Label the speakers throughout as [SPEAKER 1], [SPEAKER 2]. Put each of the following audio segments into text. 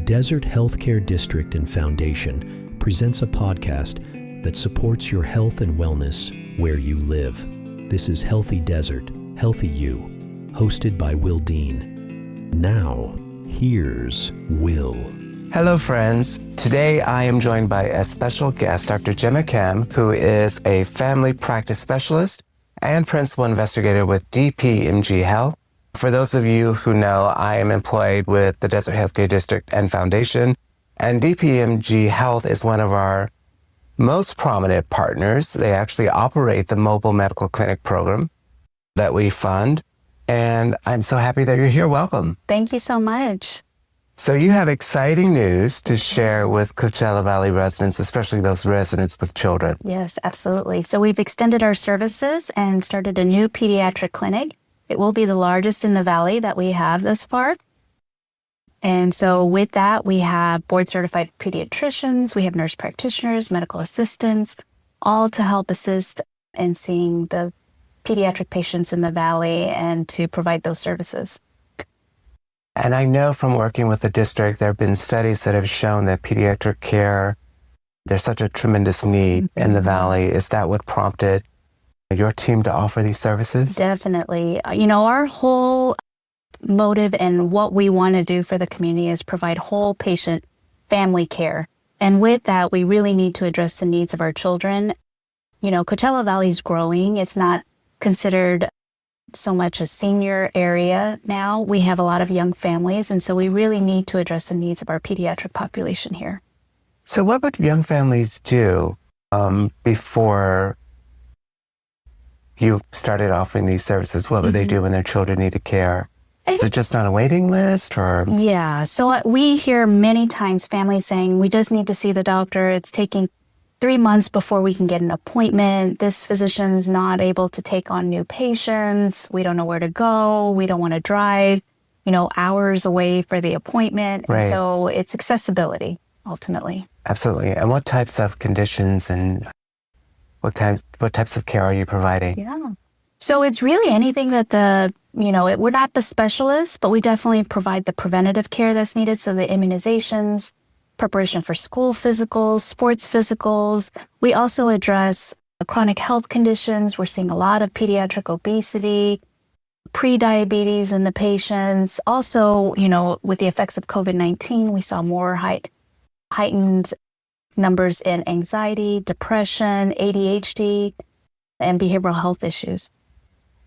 [SPEAKER 1] Desert Healthcare District and Foundation presents a podcast that supports your health and wellness where you live. This is Healthy Desert, Healthy You, hosted by Will Dean. Now, here's Will.
[SPEAKER 2] Hello, friends. Today, I am joined by a special guest, Dr. Gemma Kim, who is a family practice specialist and principal investigator with DPMG Health. For those of you who know, I am employed with the Desert Healthcare District and Foundation, and DPMG Health is one of our most prominent partners. They actually operate the mobile medical clinic program that we fund, and I'm so happy that you're here. Welcome.
[SPEAKER 3] Thank you so much.
[SPEAKER 2] So you have exciting news to share with Coachella Valley residents, especially those residents with children.
[SPEAKER 3] Yes, absolutely. So we've extended our services and started a new pediatric clinic. It will be the largest in the valley that we have thus far. And so with that, we have board-certified pediatricians, we have nurse practitioners, medical assistants, all to help assist in seeing the pediatric patients in the valley and to provide those services.
[SPEAKER 2] And I know from working with the district, there have been studies that have shown that pediatric care, there's such a tremendous need in the valley. Is that what prompted your team to offer these services?
[SPEAKER 3] Definitely. You know, our whole motive and what we want to do for the community is provide whole patient family care. And with that, we really need to address the needs of our children. You know, Coachella Valley is growing. It's not considered so much a senior area now. We have a lot of young families, and so we really need to address the needs of our pediatric population here.
[SPEAKER 2] So what would young families do before you started offering these services? What would they do when their children needed care? Is it just on a waiting list or?
[SPEAKER 3] Yeah, so we hear many times families saying, we just need to see the doctor. It's taking 3 months before we can get an appointment. This physician's not able to take on new patients. We don't know where to go. We don't want to drive, hours away for the appointment.
[SPEAKER 2] Right.
[SPEAKER 3] And so it's accessibility, ultimately.
[SPEAKER 2] Absolutely. And what types of conditions and what types of care are you providing?
[SPEAKER 3] Yeah. So it's really anything that we're not the specialists, but we definitely provide the preventative care that's needed. So the immunizations, preparation for school physicals, sports physicals. We also address chronic health conditions. We're seeing a lot of pediatric obesity, pre-diabetes in the patients. Also, with the effects of COVID-19, we saw more heightened numbers in anxiety, depression, ADHD, and behavioral health issues.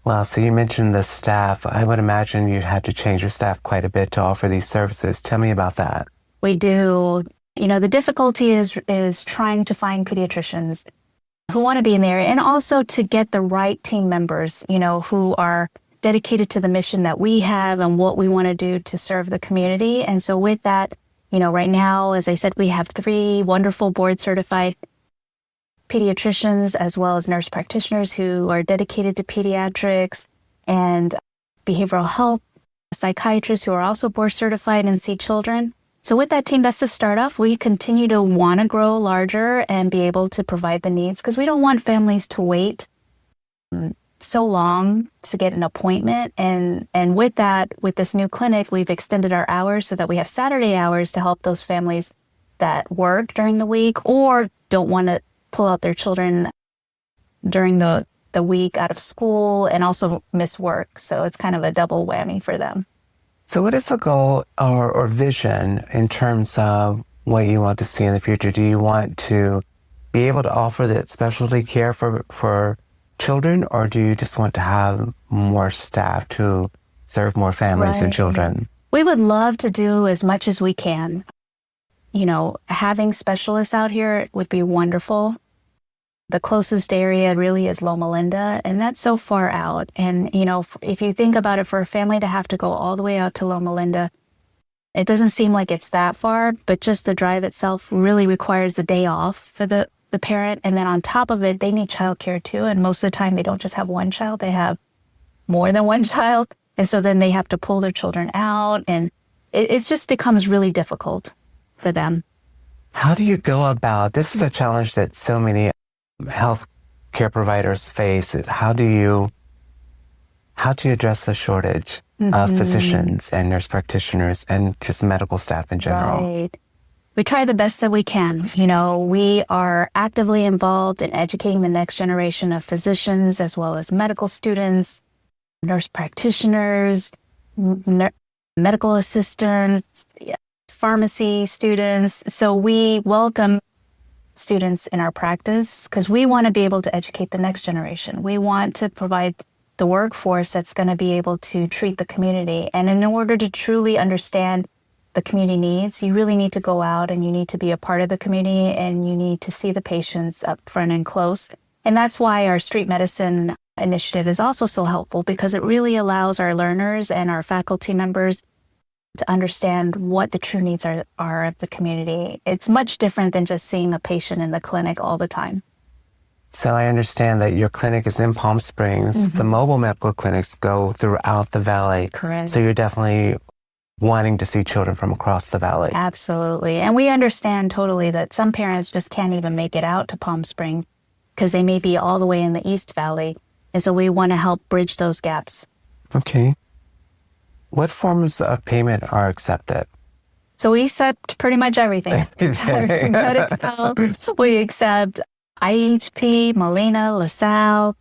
[SPEAKER 2] Well, so you mentioned the staff. I would imagine you had to change your staff quite a bit to offer these services. Tell me about that.
[SPEAKER 3] We do. The difficulty is trying to find pediatricians who want to be in there, and also to get the right team members, who are dedicated to the mission that we have and what we want to do to serve the community. And so with that, right now, as I said, we have 3 wonderful board-certified pediatricians as well as nurse practitioners who are dedicated to pediatrics, and behavioral health psychiatrists who are also board-certified and see children. So with that team, that's the start off. We continue to want to grow larger and be able to provide the needs, because we don't want families to wait so long to get an appointment. And with that, with this new clinic, we've extended our hours so that we have Saturday hours to help those families that work during the week or don't want to pull out their children during the week out of school and also miss work. So it's kind of a double whammy for them.
[SPEAKER 2] So what is the goal or vision in terms of what you want to see in the future? Do you want to be able to offer that specialty care for children, or do you just want to have more staff to serve more families and children?
[SPEAKER 3] We would love to do as much as we can. Having specialists out here would be wonderful. The closest area really is Loma Linda, and that's so far out. And, if you think about it, for a family to have to go all the way out to Loma Linda, it doesn't seem like it's that far, but just the drive itself really requires a day off for the parent. And then on top of it, they need childcare too. And most of the time, they don't just have one child, they have more than one child. And so then they have to pull their children out, and it just becomes really difficult for them.
[SPEAKER 2] How do you go about, this is a challenge that so many health care providers face. How do you how do you address the shortage of physicians and nurse practitioners and just medical staff in general?
[SPEAKER 3] Right. We try the best that we can. We are actively involved in educating the next generation of physicians as well as medical students, nurse practitioners, medical assistants, pharmacy students. So we welcome students in our practice because we want to be able to educate the next generation. We want to provide the workforce that's going to be able to treat the community. And in order to truly understand the community needs, you really need to go out and you need to be a part of the community and you need to see the patients up front and close. And that's why our street medicine initiative is also so helpful because it really allows our learners and our faculty members to understand what the true needs are of the community. It's much different than just seeing a patient in the clinic all the time.
[SPEAKER 2] So I understand that your clinic is in Palm Springs. The mobile medical clinics go throughout the valley.
[SPEAKER 3] Correct.
[SPEAKER 2] So you're definitely wanting to see children from across the valley.
[SPEAKER 3] Absolutely. And we understand totally that some parents just can't even make it out to Palm Springs because they may be all the way in the East Valley. And so we want to help bridge those gaps.
[SPEAKER 2] Okay. What forms of payment are accepted?
[SPEAKER 3] So we accept pretty much everything. We accept IHP, Molina, LaSalle.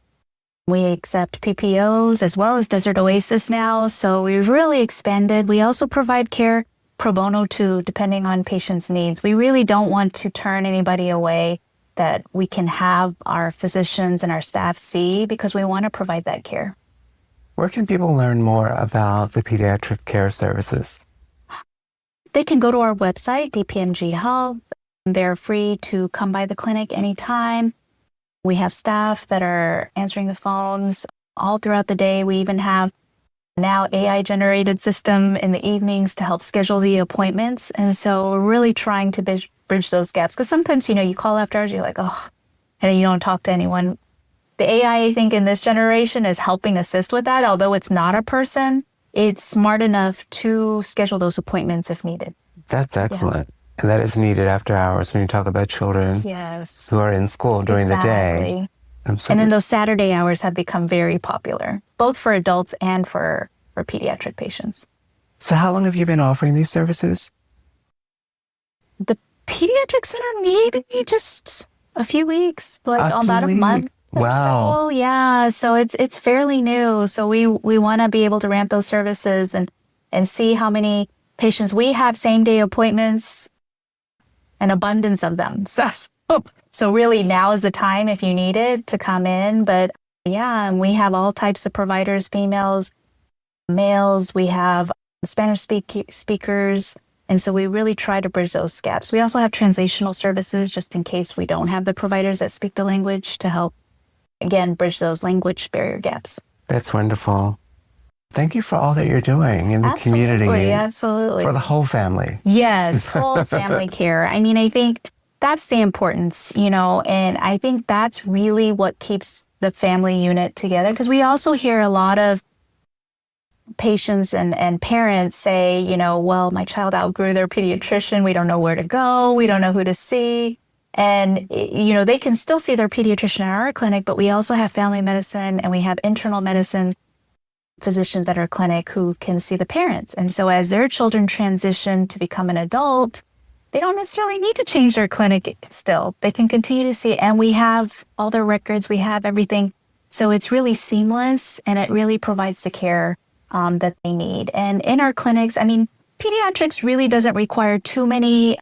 [SPEAKER 3] We accept PPOs as well as Desert Oasis now. So we've really expanded. We also provide care pro bono too, depending on patients' needs. We really don't want to turn anybody away that we can have our physicians and our staff see because we want to provide that care.
[SPEAKER 2] Where can people learn more about the pediatric care services?
[SPEAKER 3] They can go to our website, DPMG Health. They're free to come by the clinic anytime. We have staff that are answering the phones all throughout the day. We even have now AI-generated system in the evenings to help schedule the appointments. And so we're really trying to bridge those gaps. Because sometimes, you call after hours, you're like, oh, and then you don't talk to anyone. The AI, I think, in this generation is helping assist with that. Although it's not a person, it's smart enough to schedule those appointments if needed.
[SPEAKER 2] That's excellent. Yeah. And that is needed after hours when you talk about children who are in school during the day.
[SPEAKER 3] And then those Saturday hours have become very popular, both for adults and for pediatric patients.
[SPEAKER 2] So how long have you been offering these services?
[SPEAKER 3] The pediatric center, maybe just a few weeks, about a month.
[SPEAKER 2] Wow.
[SPEAKER 3] So, yeah. So it's fairly new. So we want to be able to ramp those services and see how many patients. We have same-day appointments, an abundance of them. So really now is the time if you need it to come in. But yeah, and we have all types of providers, females, males. We have Spanish speakers. And so we really try to bridge those gaps. We also have translational services just in case we don't have the providers that speak the language to help, again, bridge those language barrier gaps.
[SPEAKER 2] That's wonderful. Thank you for all that you're doing in the community.
[SPEAKER 3] Absolutely.
[SPEAKER 2] For the whole family.
[SPEAKER 3] Yes, whole family care. I mean, I think that's the importance, and I think that's really what keeps the family unit together. Because we also hear a lot of patients and parents say, well, my child outgrew their pediatrician. We don't know where to go. We don't know who to see. And, they can still see their pediatrician at our clinic, but we also have family medicine and we have internal medicine physicians at our clinic who can see the parents. And so as their children transition to become an adult, they don't necessarily need to change their clinic still. They can continue to see, and we have all their records, we have everything. So it's really seamless and it really provides the care that they need. And in our clinics, pediatrics really doesn't require too many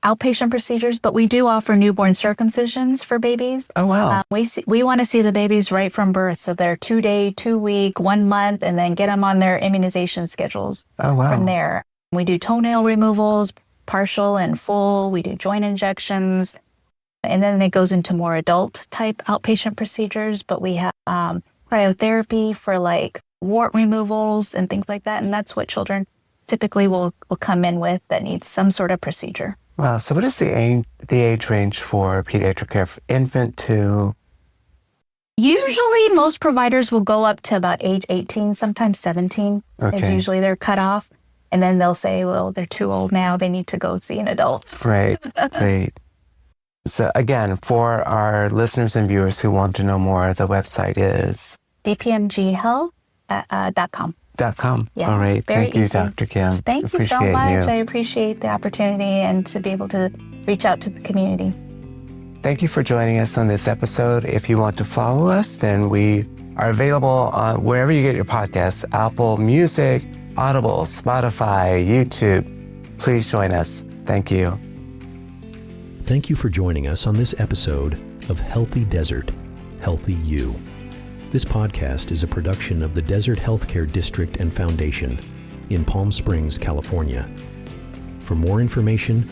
[SPEAKER 3] outpatient procedures, but we do offer newborn circumcisions for babies.
[SPEAKER 2] Oh, wow.
[SPEAKER 3] We want to see the babies right from birth. So they're 2-day, 2-week, 1 month, and then get them on their immunization schedules from there. We do toenail removals, partial and full. We do joint injections. And then it goes into more adult type outpatient procedures, but we have cryotherapy for wart removals and things like that. And that's what children typically will come in with that needs some sort of procedure.
[SPEAKER 2] Wow. So what is the age range for pediatric care, from infant to?
[SPEAKER 3] Usually most providers will go up to about age 18, sometimes 17 is usually their cutoff. And then they'll say, well, they're too old now. They need to go see an adult.
[SPEAKER 2] Right. So again, for our listeners and viewers who want to know more, the website is?
[SPEAKER 3] DPMGHealth.com.
[SPEAKER 2] .com.
[SPEAKER 3] Yeah,
[SPEAKER 2] All right.
[SPEAKER 3] very
[SPEAKER 2] Thank you,
[SPEAKER 3] easy.
[SPEAKER 2] Dr. Kim.
[SPEAKER 3] Thank you so
[SPEAKER 2] Appreciate
[SPEAKER 3] much.
[SPEAKER 2] you.
[SPEAKER 3] I appreciate the opportunity and to be able to reach out to the community.
[SPEAKER 2] Thank you for joining us on this episode. If you want to follow us, then we are available on wherever you get your podcasts, Apple Music, Audible, Spotify, YouTube. Please join us. Thank you.
[SPEAKER 1] Thank you for joining us on this episode of Healthy Desert, Healthy You. This podcast is a production of the Desert Healthcare District and Foundation in Palm Springs, California. For more information,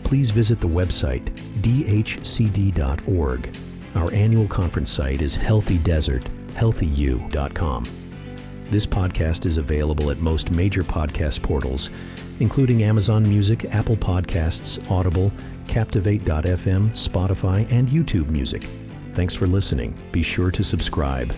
[SPEAKER 1] please visit the website dhcd.org. Our annual conference site is healthydesert.healthyu.com. This podcast is available at most major podcast portals, including Amazon Music, Apple Podcasts, Audible, Captivate.fm, Spotify, and YouTube Music. Thanks for listening. Be sure to subscribe.